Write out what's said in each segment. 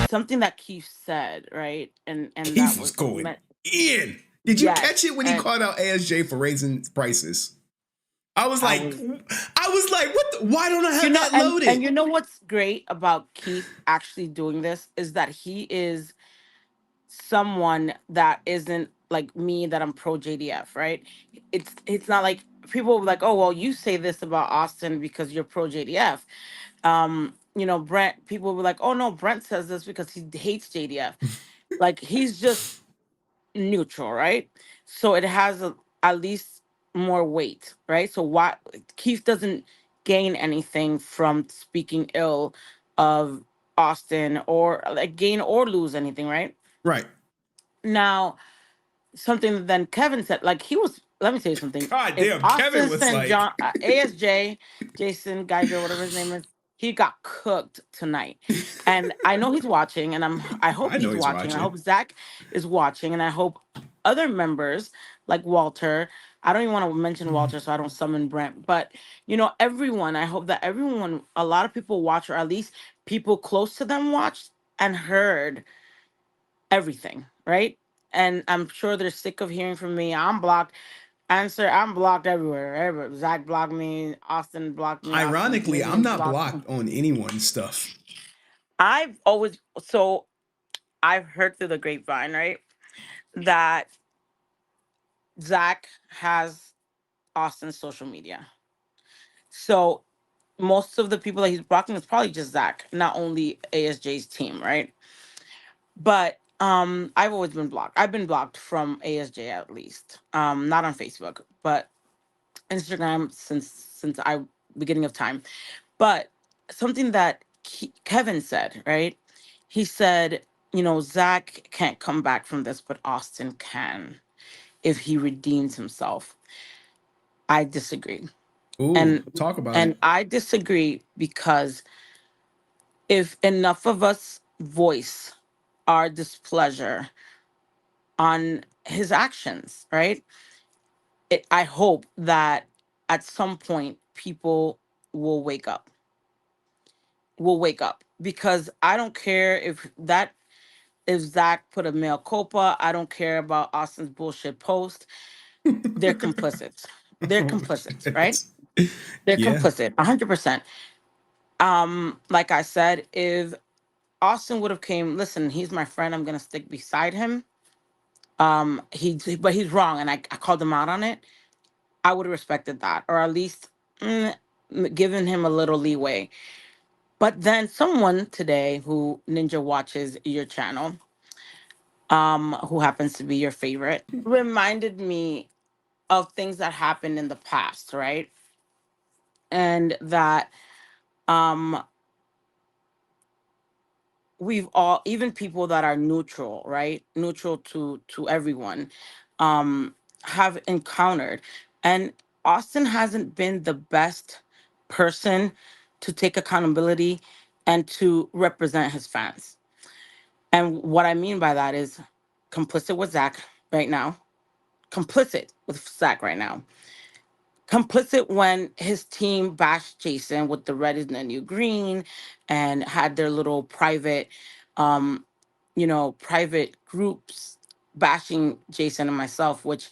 something that Keith said, right? And that Keith was was going meant. in. Did you Yes, catch it when he and called out ASJ for raising prices? I was I like, was, what? Why don't I have that and loaded? you know what's great about Keith actually doing this is that he is someone that isn't like me, that I'm pro JDF, right? It's not like people will be like, oh well, you say this about Austin because you're pro JDF. Brent, people will be like, oh no, Brent says this because he hates JDF. Like he's just neutral, right? So it has at least more weight, right? So why Keith doesn't gain anything from speaking ill of Austin, or like gain or lose anything, right? Right. Now, something that then Kevin said, like he was. Let me tell you something. God If damn, Kevin Austin was St. like, John, ASJ, Jason Geiger, whatever his name is, he got cooked tonight, and I know he's watching, and I hope I know he's he's watching, and I watching. hope Zach is watching, and I hope other members like Walter. I don't even want to mention Walter, so I don't summon Brent, but everyone. I hope that everyone, a lot of people watch, or at least people close to them watched and heard everything, right? And I'm sure they're sick of hearing from me. I'm blocked. Answer, I'm blocked everywhere. Zach blocked me. Austin blocked me. Austin Ironically, I'm Canadians not blocked me. blocked on anyone's stuff. I've always so I've heard through the grapevine, right, that Zach has Austin's social media. So most of the people that he's blocking is probably just Zach, not only ASJ's team, right? But I've always been blocked. I've been blocked from ASJ at least. Not on Facebook, but Instagram since I beginning of time. But something that Kevin said, right? He said, Zach can't come back from this, but Austin can if he redeems himself. I disagree. Ooh, And talk about and it. I disagree because if enough of us voice our displeasure on his actions, right? I hope that at some point people will wake up. Will wake up because I don't care if Zach put a male culpa. I don't care about Austin's bullshit post. They're complicit. They're Oh, complicit, right? shit. They're Yeah. complicit, 100%. Like I said, if Austin would have came, listen, he's my friend. I'm gonna stick beside him. But he's wrong, and I called him out on it. I would have respected that, or at least given him a little leeway. But then someone today who Ninja watches your channel, who happens to be your favorite, reminded me of things that happened in the past, right? And that um we've all, even people that are neutral, right? Neutral to everyone, um, have encountered. And Austin hasn't been the best person to take accountability and to represent his fans. And what I mean by that is complicit with Zach right now, complicit with Zach right now, complicit when his team bashed Jason with the red is the new green and had their little private, um, private groups bashing Jason and myself, which,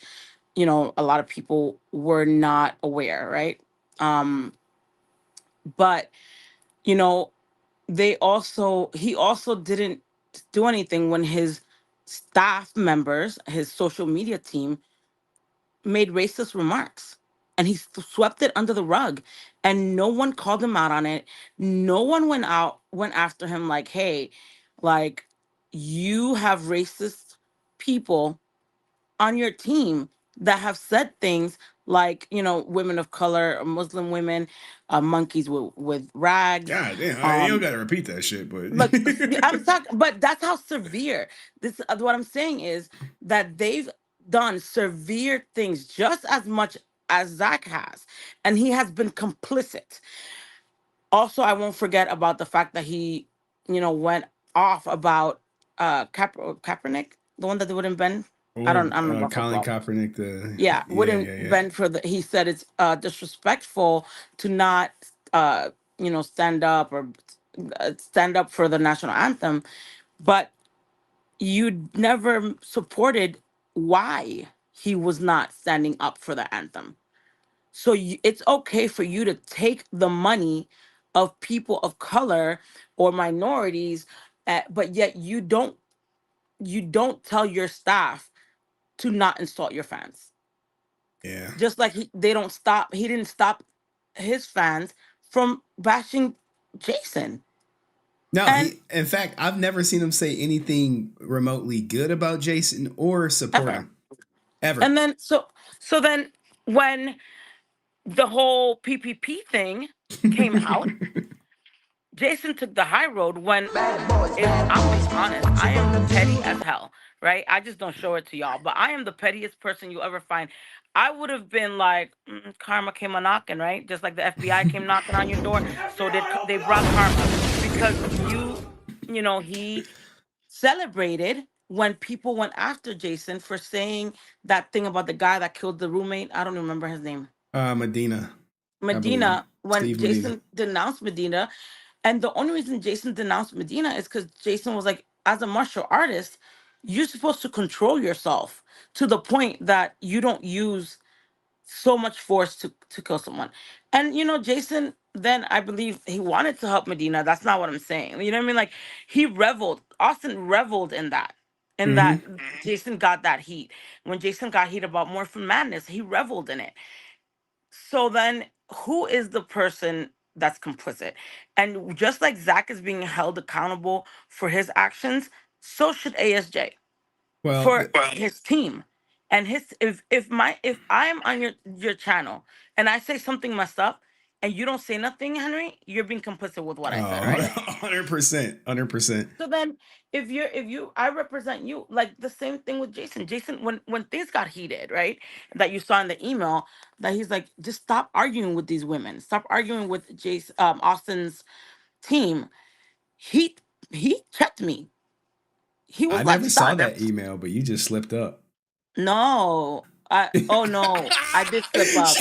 a lot of people were not aware, right? Um, but, you know, he also didn't do anything when his staff members, his social media team, made racist remarks, and he swept it under the rug, and no one called him out on it. No one went after him like, hey, like, you have racist people on your team that have said things like, women of color, Muslim women, monkeys with rags. God damn. You don't um got to repeat that shit, but. Look, I'm talking, but that's how severe this. What I'm saying is that they've done severe things just as much as Zach has, and he has been complicit. Also, I won't forget about the fact that he, went off about Kaepernick, the one that they wouldn't bend. Oh, I'm not about Colin football. Kaepernick, the. Yeah, Yeah, wouldn't yeah, yeah. bend for the. He said it's disrespectful to not, stand up or stand up for the national anthem. but you never supported why he was not standing up for the anthem. So it's okay for you to take the money of people of color or minorities, but yet you don't tell your staff to not insult your fans. Yeah. Just like he didn't stop his fans from bashing Jason. No, And in fact, I've never seen him say anything remotely good about Jason or support ever. him ever. And then then when the whole PPP thing came out, Jason took the high road. When, if I'm being honest, I am petty as hell, right? I just don't show it to y'all, but I am the pettiest person you ever find. I would have been like, karma came a knocking, right? Just like the FBI came knocking on your door, so they brought karma, because he celebrated when people went after Jason for saying that thing about the guy that killed the roommate. I don't remember his name. Medina, I believe. Medina, when Steve Medina. Jason denounced Medina. And the only reason Jason denounced Medina is because Jason was like, as a martial artist, you're supposed to control yourself to the point that you don't use so much force to kill someone. And Jason, then I believe he wanted to help Medina. That's not what I'm saying. You know what I mean? Like, he reveled. Austin reveled in that. In that Mm-hmm. Jason got that heat. When Jason got heat about Morphin Madness, he reveled in it. So then, who is the person that's complicit? And just like Zach is being held accountable for his actions, so should ASJ Well, for his team. And if I am on your channel and I say something messed up and you don't say nothing, Henry, you're being complicit with what I said, oh, right? 100%, 100%. So then, if I represent you, like the same thing with Jason. Jason, when things got heated, right? That you saw in the email, that he's like, just stop arguing with these women. Stop arguing with Austin's team. He he checked me. He I was like, never saw stop. that email, but you just slipped up. No. Oh no. I did slip up.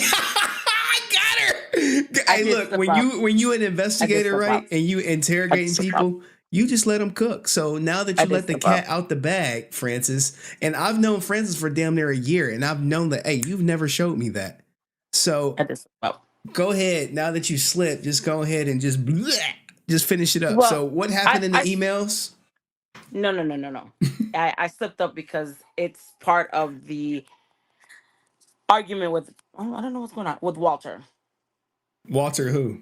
I got her. I Hey, did look, slip up. when you an I did investigator, slip right, up. and you I did interrogating slip up. people, you just let them cook. So now that I you did let the slip cat up. out the bag, Francis, and I've known Francis for damn near a year, and I've known that, hey, you've never showed me that. I So did slip up. go ahead. Now that you slipped, just go ahead and just finish it up. Well, So what I happened in the I emails? no, no, no, no, no. I slipped up because it's part of the argument with, oh, I don't know what's going on with Walter Walter who?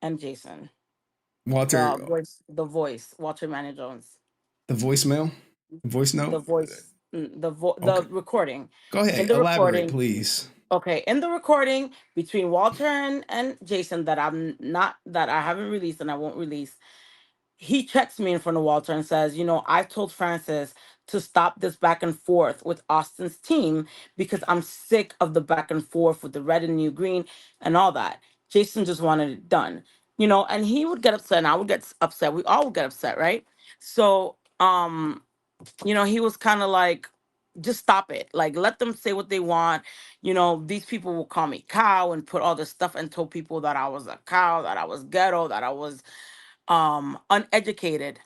and Jason. Walter, The voice, Walter Manny Jones. the voicemail, voice The note. voice, the Okay, recording. go In ahead. the Elaborate, recording, please. okay, in the recording between Walter and Jason, that I haven't released and I won't release, he checks me in front of Walter and says, I've told Francis to stop this back and forth with Austin's team because I'm sick of the back and forth with the red and new green and all that. Jason just wanted it done, and he would get upset and I would get upset. We all would get upset, right? So, he was kind of like, just stop it. Like, let them say what they want. These people will call me cow and put all this stuff and told people that I was a cow, that I was ghetto, that I was uneducated,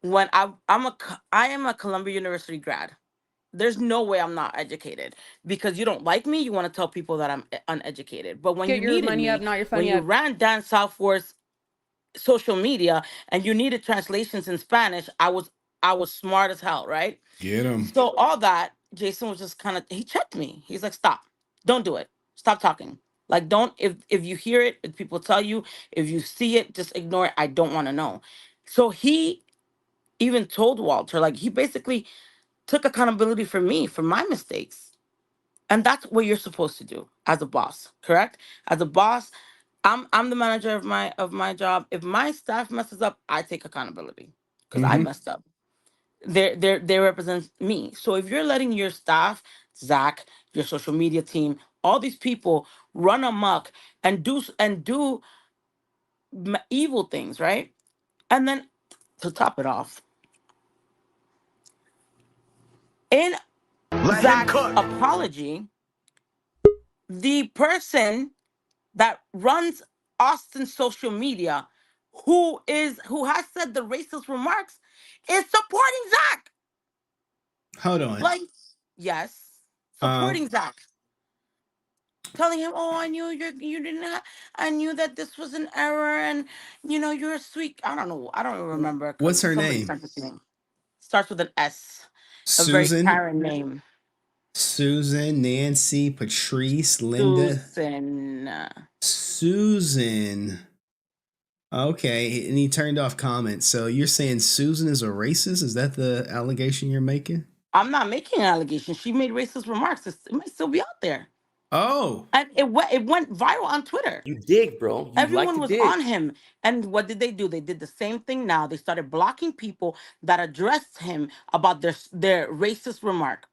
when I am a Columbia University grad. There's no way I'm not educated. Because you don't like me, you want to tell people that I'm uneducated. But when Get you your needed money up, me, not your when funny you up. ran down Southworth's social media and you needed translations in Spanish, I was smart as hell, right? Get him. So all that, Jason was just kind of, he checked me. He's like, stop. Don't do it. Stop talking. Like, don't, if you hear it, if people tell you, if you see it, just ignore it. I don't want to know. So he even told Walter, like, he basically took accountability for me, for my mistakes. And that's what you're supposed to do as a boss, correct? As a boss, I'm the manager of my job. If my staff messes up, I take accountability because I Mm-hmm. messed up. They represent me. So if you're letting your staff, Zach, your social media team, all these people run amok and do evil things, right? And then, to top it off, in Let him Zach's cook. apology, the person that runs Austin's social media, who has said the racist remarks, is supporting Zach. Hold on. Like, yes, Uh, supporting Zach, telling him, "Oh, I knew you didn't. I knew that this was an error, and you're a sweet." I don't know. I don't remember what's because her somebody name? sent it to me. Starts with an S. A very Susan, Karen name. Susan, Nancy, Patrice, Linda, Susan. Susan. Okay, and he turned off comments. So you're saying Susan is a racist? Is that the allegation you're making? I'm not making an allegation. She made racist remarks. It might still be out there, Oh, and it went viral on Twitter. You dig, bro. You like Everyone to was dig. on him. And what did they do? They did the same thing now. They started blocking people that addressed him about their racist remark.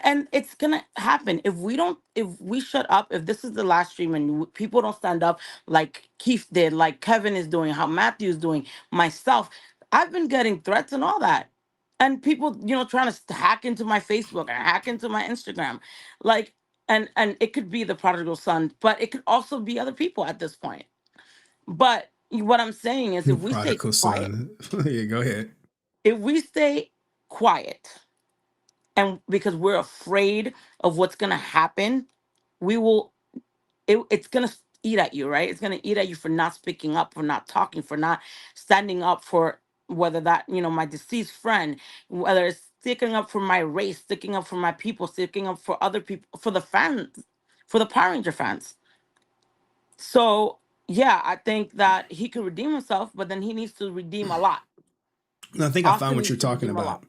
And it's gonna happen if we shut up, if this is the last stream and people don't stand up like Keith did, like Kevin is doing, how Matthew's doing, myself. I've been getting threats and all that. And people, trying to hack into my Facebook and hack into my Instagram. Like, and it could be the prodigal son, but it could also be other people at this point. But what I'm saying is, if we stay prodigal quiet, son. Yeah, go ahead. if we stay quiet, and because we're afraid of what's gonna happen, we will. It's gonna eat at you, right? It's gonna eat at you for not speaking up, for not talking, for not standing up for whether that my deceased friend, whether it's sticking up for my race, sticking up for my people, sticking up for other people, for the fans, for the Power Ranger fans. So yeah, I think that he could redeem himself, but then he needs to redeem a lot. I think I found Austin what needs you're to talking redeem a about.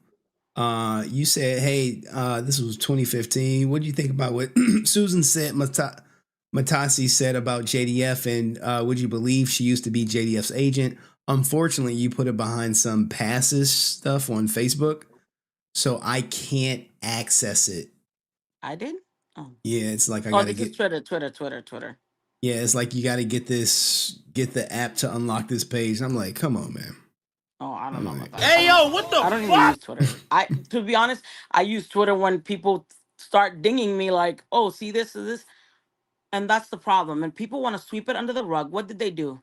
lot. You said, "Hey, this was 2015. What do you think about what Susan said? Matasi said about JDF, and would you believe she used to be JDF's agent? Unfortunately, you put it behind some passes stuff on Facebook, so I can't access it. I did. Oh, Yeah, it's like I oh, gotta this is get. Twitter. Yeah, it's like you gotta get the app to unlock this page. And I'm like, come on, man. Oh, I don't know I'm about like, that. Hey, yo, what the I don't even fuck? use Twitter. To be honest, I use Twitter when people start dinging me like, "Oh, see this is this," and that's the problem. And people want to sweep it under the rug. What did they do?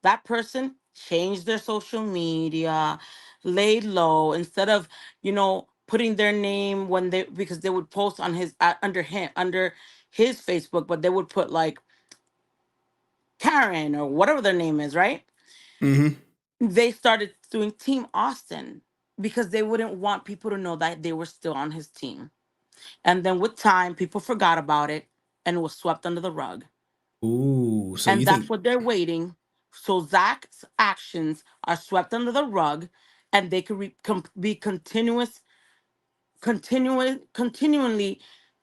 That person changed their social media, laid low instead of putting their name when they because they would post on his under his Facebook, but they would put like Karen or whatever their name is, right? mm-hmm. They started doing Team Austin because they wouldn't want people to know that they were still on his team. And then with time, people forgot about it and it was swept under the rug. Ooh, so And you that's think what they're waiting. So Zach's actions are swept under the rug and they could be continually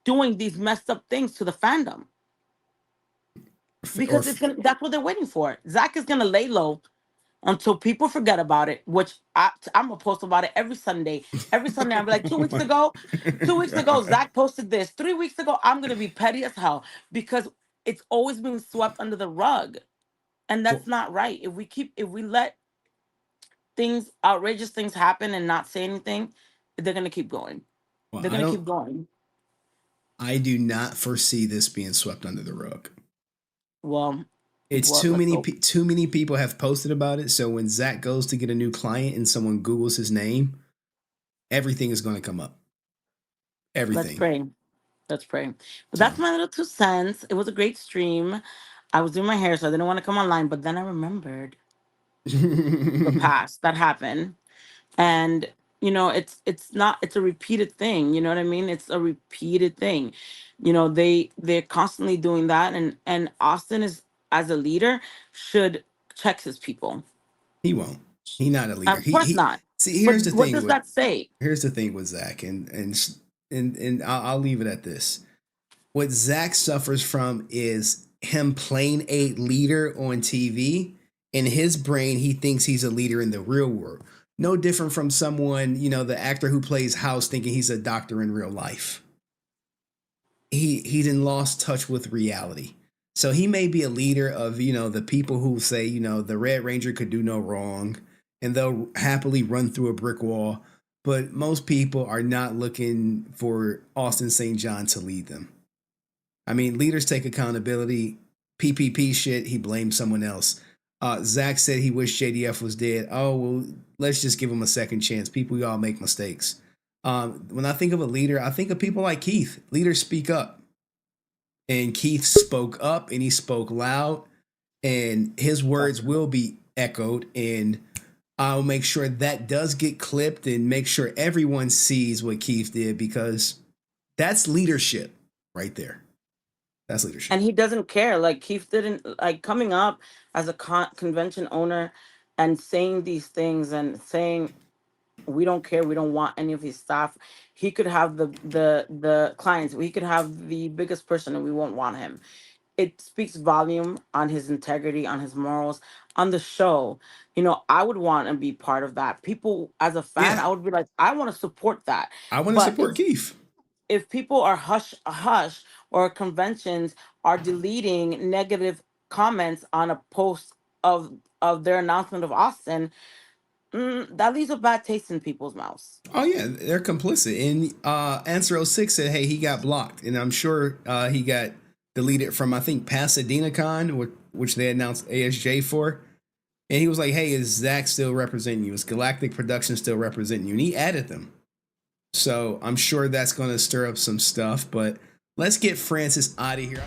doing these messed up things to the fandom or because that's what they're waiting for. Zach is gonna lay low until people forget about it, which I'm gonna post about it every Sunday. Every Sunday, I'll be like, 2 weeks ago, 2 weeks ago, Zach posted this. 3 weeks ago, I'm gonna be petty as hell because it's always being swept under the rug. And well, that's not right. If we let outrageous things happen and not say anything, they're gonna keep going. well, They're gonna keep going. I do not foresee this being swept under the rug. Well, It's let's hope. too many people have posted about it. So when Zach goes to get a new client and someone Googles his name, everything is going to come up. Let's Everything. pray. Let's pray. But So that's my little 2 cents. It was a great stream. I was doing my hair, so I didn't want to come online, but then I remembered the past that happened. And it's a repeated thing. You know what I mean? It's a repeated thing. They're constantly doing that, and Austin is, as a leader, should check his people. he won't. He's not a leader. Of course He not. see. But what does that say? Here's the thing with Zach, and I'll leave it at this. What Zach suffers from is him playing a leader on TV. In his brain, he thinks he's a leader in the real world. No different from someone, the actor who plays House thinking he's a doctor in real life. He's in lost touch with reality. So he may be a leader of, the people who say, the Red Ranger could do no wrong and they'll happily run through a brick wall. But most people are not looking for Austin St. John to lead them. I mean, leaders take accountability. PPP shit, he blames someone else. Zach said he wished JDF was dead. Oh, well, let's just give him a second chance. People, y'all make mistakes. When I think of a leader, I think of people like Keith. Leaders speak up. And Keith spoke up and he spoke loud. And his words will be echoed. And I'll make sure that does get clipped and make sure everyone sees what Keith did, because that's leadership right there. That's leadership. And he doesn't care. Like Keith didn't like coming up as a convention owner and saying these things and saying we don't care, we don't want any of his staff. He could have the clients, we could have the biggest person and we won't want him. It speaks volume on his integrity, on his morals, on the show. You know, I would want to be part of that. People, as a fan, Yeah, I would be like, I want to support that. I want to But support Keith. if people are hush or conventions are deleting negative comments on a post of their announcement of Austin, that leaves a bad taste in people's mouths. Oh yeah, they're complicit. And Answer 06 said, hey, he got blocked. And I'm sure he got deleted from, I think, Pasadena Con, which they announced ASJ for. And he was like, hey, is Zach still representing you? Is Galactic Productions still representing you? And he added them. So I'm sure that's going to stir up some stuff. But let's get Francis out of here.